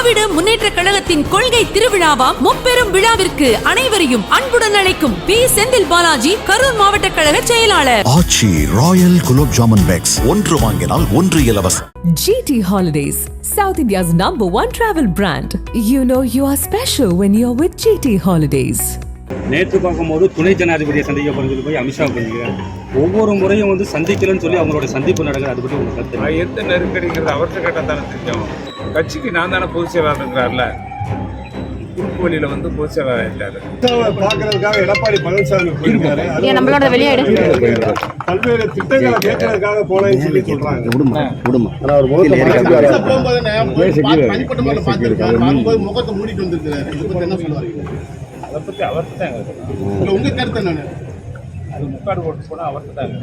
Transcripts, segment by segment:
திராவிட முன்னேற்ற கழகத்தின் கொள்கை திருவிழாவாம் முப்பெரும் விழாவிற்கு அனைவரையும் அன்புடன் அழைக்கும் பி. செந்தில் பாலாஜி, கரூர் மாவட்ட கழக செயலாளர். ஆச்சி ராயல் குலோப் ஜாமுன் பேக்ஸ், ஒன்று வாங்கினால் ஒன்று இலவசம். GT Holidays, South India's #1 travel brand. You know you are special when you're with GT Holidays. நேற்று பார்க்கும்போது துணை ஜனாதிபதியை சந்திக்க போகிறது போய் அமித்ஷா பண்ணிக்கிறார். ஒவ்வொரு முறையும் வந்து சந்திக்கலன்னு சொல்லி அவங்களோட சந்திப்பு நடக்குது. அது பற்றி உங்களுக்கு கருத்து? எந்த நெருக்கடிங்கிறது அவர்கிட்ட கேட்டால் தானே தெரியும். கட்சிக்கு நான் தானே பொதுச் செயலாளருங்கிறார்ல, குறுக்கு வழியில் வந்து பொதுச் செயலாளர் ஆயிட்டாரு. பார்க்கறதுக்காக எடப்பாடி பழனிசாமி போயிருக்காரு. நம்மளோட வெளியேடு பல்வேறு திட்டங்களை கேட்கறதுக்காக போனேன்னு சொல்லி சொல்றாங்க. முகத்தை மூடிட்டு வந்திருக்காரு. இதை பத்தி என்ன சொல்லுவாங்க? அதை பற்றி அவர்கிட்ட தான் உங்க கருத்து என்ன? அது முக்காடு போட்டு போனால் அவர்கிட்ட தாங்க.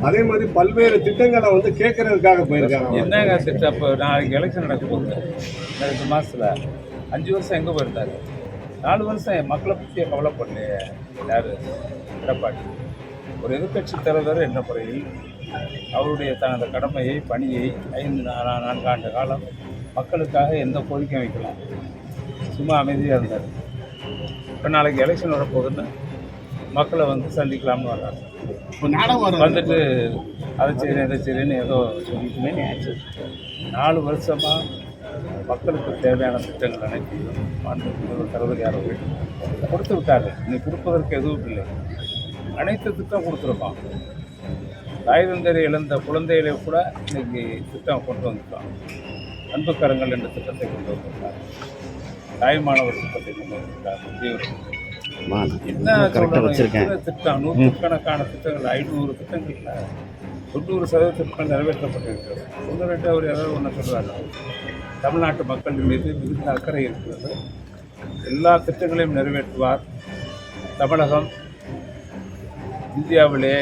அதே மாதிரி பல்வேறு திட்டங்களை வந்து கேட்கறதுக்காக போயிருக்காங்க. என்னங்க திட்டம்? இப்போ நாளைக்கு எலெக்ஷன் நடக்க போகுது. இந்த மாதத்தில் 5 வருஷம் எங்கே போயிருந்தாரு? 4 வருஷம் மக்களை பற்றியே கவலைப்படலையே யார்? எடப்பாடி. ஒரு எதிர்கட்சி தலைவர் என்ற முறையில் அவருடைய தனது கடமையை, பணியை 4 ஆண்டு காலம் மக்களுக்காக எந்த கோரிக்கையும் வைக்கலாம், சும்மா அமைதியாக இருந்தார். இப்போ நாளைக்கு எலெக்ஷன் வரப்போகுதுன்னு மக்களை வந்து சந்திக்கலாம்னு வர்றாங்க. வந்துட்டு அதை செய்கிறேன் இதை செய்கிறேன்னு ஏதோ சொல்லிட்டுமே ஆச்சு. 4 வருஷமாக மக்களுக்கு தேவையான திட்டங்கள் அனைத்தையும் மாண்புமிகு தலைவர் அவர்கள் கொடுத்து விட்டார்கள். இன்னைக்கு கொடுப்பதற்கு எதுவும் இல்லை. அனைத்து திட்டம் கொடுத்துருக்கோம். தாய் தந்தையை இழந்த குழந்தைகளை கூட இன்னைக்கு திட்டம் கொண்டு வந்துட்டோம். அன்புக்கரங்கள் என்ற திட்டத்தை கொண்டு வந்திருக்காங்க. தாய்மானவர் திட்டத்தை கொண்டு வந்திருக்காங்க. என்ன திட்டம்? 100கணக்கான திட்டங்கள், 500 திட்டங்களில் 90% திட்டங்கள் நிறைவேற்றப்பட்டிருக்கிறது. 1-2 அவர் ஏதாவது ஒன்று சொல்கிறாரு. தமிழ்நாட்டு மக்கள் மீது மிகுந்த அக்கறை இருக்கிறது. எல்லா திட்டங்களையும் நிறைவேற்றுவார். தமிழகம் இந்தியாவிலே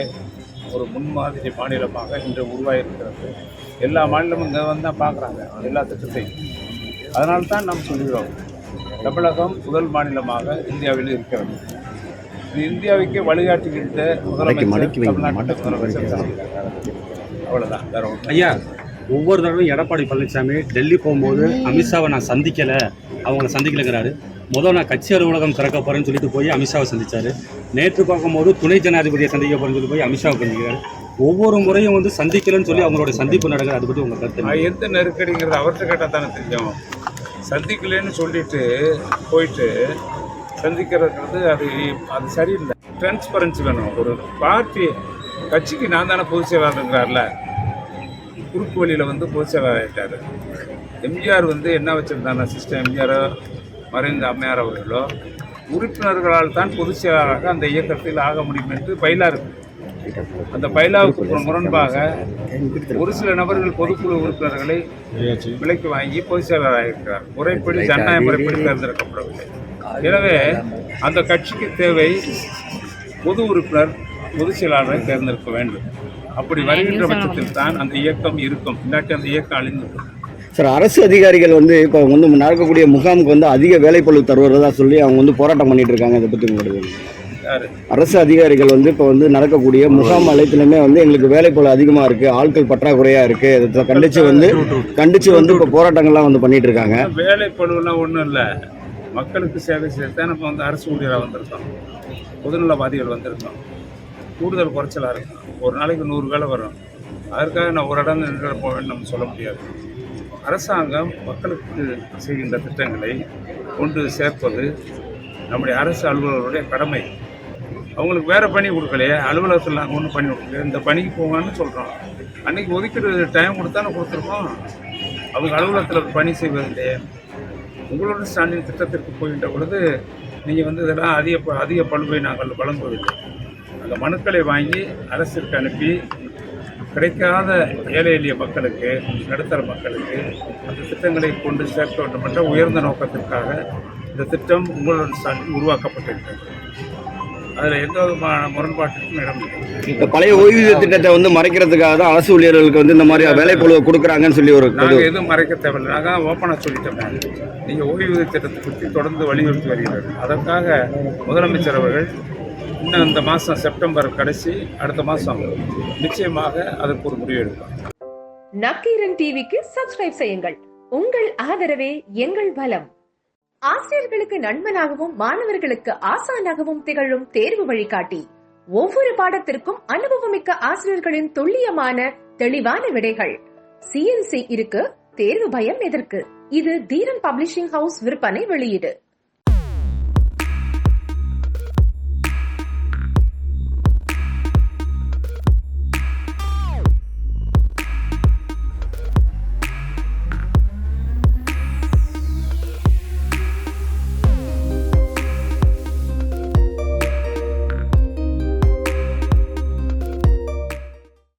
ஒரு முன்மாதிரி மாநிலமாக இன்று உருவாகியிருக்கிறது. எல்லா மாநிலமும் இங்கே வந்து தான் பார்க்குறாங்க எல்லா திட்டத்தையும். அதனால்தான் நாம் சொல்கிறோம், தமிழகம் முதல் மாநிலமாக இந்தியாவில் இருக்கிறது. இது இந்தியாவுக்கே வழிகாட்டுகின்ற முதலமைச்சர் தமிழ்நாட்டு முதலமைச்சர். அவ்வளோதான், வேற ஒன்று. ஐயா, ஒவ்வொரு தடவையும் எடப்பாடி பழனிசாமி டெல்லி போகும்போது அமித்ஷாவை நான் சந்திக்கலை, அவங்கள சந்திக்கலைங்கிறாரு. முதல் நான் கட்சி அலுவலகம் திறக்க போகிறேன்னு சொல்லிட்டு போய் அமித்ஷாவை சந்தித்தார். நேற்று பார்க்கும்போது துணை ஜனாதிபதியை சந்திக்க போகிறேன்னு சொல்லி போய் அமித்ஷாவை சந்திக்கிறார். ஒவ்வொரு முறையும் வந்து சந்திக்கலன்னு சொல்லி அவங்களோட சந்திப்பு நடக்குது. அது பற்றி உங்கள் கருத்து? எந்த நெருக்கடிங்கிறது அவர்கிட்ட கேட்டால் தானே தெரியும். சந்திக்கலன்னு சொல்லிட்டு போயிட்டு சந்திக்கிறது அது சரியில்லை. டிரான்ஸ்பரன்சி வேணும். ஒரு பார்ட்டி கட்சிக்கு நான் தானே பொதுச் செயலாளருங்கிறார்ல, குறுக்கு வழியில் வந்து பொதுச் செயலாளர் ஆகிட்டார். எம்ஜிஆர் வந்து என்ன வச்சுருந்தாங்க சிஸ்டம்? எம்ஜிஆரோ மறைந்த அம்மையார் அவர்களோ உறுப்பினர்களால் தான் பொதுச் செயலாளராக அந்த இயக்கத்தில் ஆக முடியும் என்று பைலா இருக்குது. அந்த பைலாவுக்கு முரண்பாக ஒரு சில நபர்கள் பொதுக்குழு உறுப்பினர்களை விலைக்கு வாங்கி பொதுச் செயலாளராக இருக்கிறார். முறைப்படி ஜனநாயக முறைப்படி தேர்ந்தெடுக்கப்படவில்லை. எனவே அந்த கட்சிக்கு தேவை பொது உறுப்பினர், பொதுச் செயலாளரை தேர்ந்தெடுக்க வேண்டும். அப்படி வருகின்ற பட்சத்தில் தான் அந்த இயக்கம் இருக்கும். இல்லாட்டி அந்த இயக்கம் அழிந்துவிடும். சார், அரசு அதிகாரிகள் வந்து இப்போ வந்து நடக்கக்கூடிய முகாமுக்கு வந்து அதிக வேலைப்பளு தருவதா சொல்லி அவங்க வந்து போராட்டம் பண்ணிட்டு இருக்காங்க. இதை பற்றி உங்களுடைய அரசு அதிகாரிகள் வந்து இப்போ வந்து நடக்கக்கூடிய முகாம் அனைத்துலையுமே வந்து எங்களுக்கு வேலைப்பளு அதிகமாக இருக்குது, ஆட்கள் பற்றாக்குறையாக இருக்குது, இதை கண்டிச்சு வந்து இப்போ போராட்டங்கள்லாம் வந்து பண்ணிட்டு இருக்காங்க. வேலைப்பளுலாம் ஒன்றும் இல்லை, மக்களுக்கு சேவை செய்யத்தான் நம்ம வந்து அரசு ஊழியராக வந்திருக்கோம், பொதுநலவாதிகள் வந்திருக்கோம். கூடுதல் குறைச்சலாக இருக்கும். ஒரு நாளைக்கு 100 வேலை வரும். அதற்காக நான் ஒரு இடம் நின்று போக வேண்டும் நம்ம சொல்ல முடியாது. அரசாங்கம் மக்களுக்கு செய்கின்ற திட்டங்களை கொண்டு சேர்ப்பது நம்முடைய அரசு அலுவலர்களுடைய கடமை. அவங்களுக்கு வேறு பணி கொடுக்கலையே, அலுவலகத்தில் நாங்கள் ஒன்றும் பண்ணி கொடுக்கல, இந்த பணிக்கு போங்கன்னு சொல்கிறோம். அன்றைக்கி ஒதுக்கிட்டு டைம் கொடுத்தானே கொடுத்துருக்கோம். அவங்க அலுவலகத்தில் பணி செய்வதில்லையே. உங்களோட ஸ்டாண்டின் திட்டத்திற்கு போகின்ற பொழுது நீங்கள் வந்து இதெல்லாம் அதிக பழுவை நாங்கள் வழங்குவதில்லை. அந்த மனுக்களை வாங்கி அரசிற்கு அனுப்பி கிடைக்காத ஏழை எளிய மக்களுக்கு, நடுத்தர மக்களுக்கு அந்த திட்டங்களை கொண்டு சேர்க்க வேண்டும் என்ற உயர்ந்த நோக்கத்திற்காக இந்த திட்டம் உங்களோட ஸ்டாண்டில் உருவாக்கப்பட்டிருக்கிறது. அதில் எந்த விதமான முரண்பாட்டிற்கும் இடம் இல்லை. இந்த பழைய ஓய்வூதிய திட்டத்தை வந்து மறைக்கிறதுக்காக தான் அரசு ஊழியர்களுக்கு வந்து இந்த மாதிரி வேலைப்பளுவை கொடுக்குறாங்கன்னு சொல்லி நாங்கள் எதுவும் மறைக்க தேவையில்லை. நாங்கள் ஓப்பனாக சொல்லிட்டோம். நீங்கள் ஓய்வூதிய திட்டத்தை பற்றி தொடர்ந்து வலியுறுத்தி வருகிறார்கள். அதற்காக முதலமைச்சர் அவர்கள் இன்னும் இந்த மாதம் செப்டம்பர் கடைசி அடுத்த மாதம் நிச்சயமாக அதற்கு ஒரு முடிவு எடுப்பார். நக்கீரன் டிவிக்கு சப்ஸ்கிரைப் செய்யுங்கள். உங்கள் ஆதரவே எங்கள் பலம். ஆசிரியர்களுக்கு நண்பனாகவும் மாணவர்களுக்கு ஆசானாகவும் திகழும் தேர்வு வழிகாட்டி. ஒவ்வொரு பாடத்திற்கும் அனுபவமிக்க ஆசிரியர்களின் துல்லியமான தெளிவான விடைகள். CNC இருக்கு, தேர்வு பயம் எதற்கு? இது தீரன் பப்ளிஷிங் ஹவுஸ் விற்பனை வெளியீடு.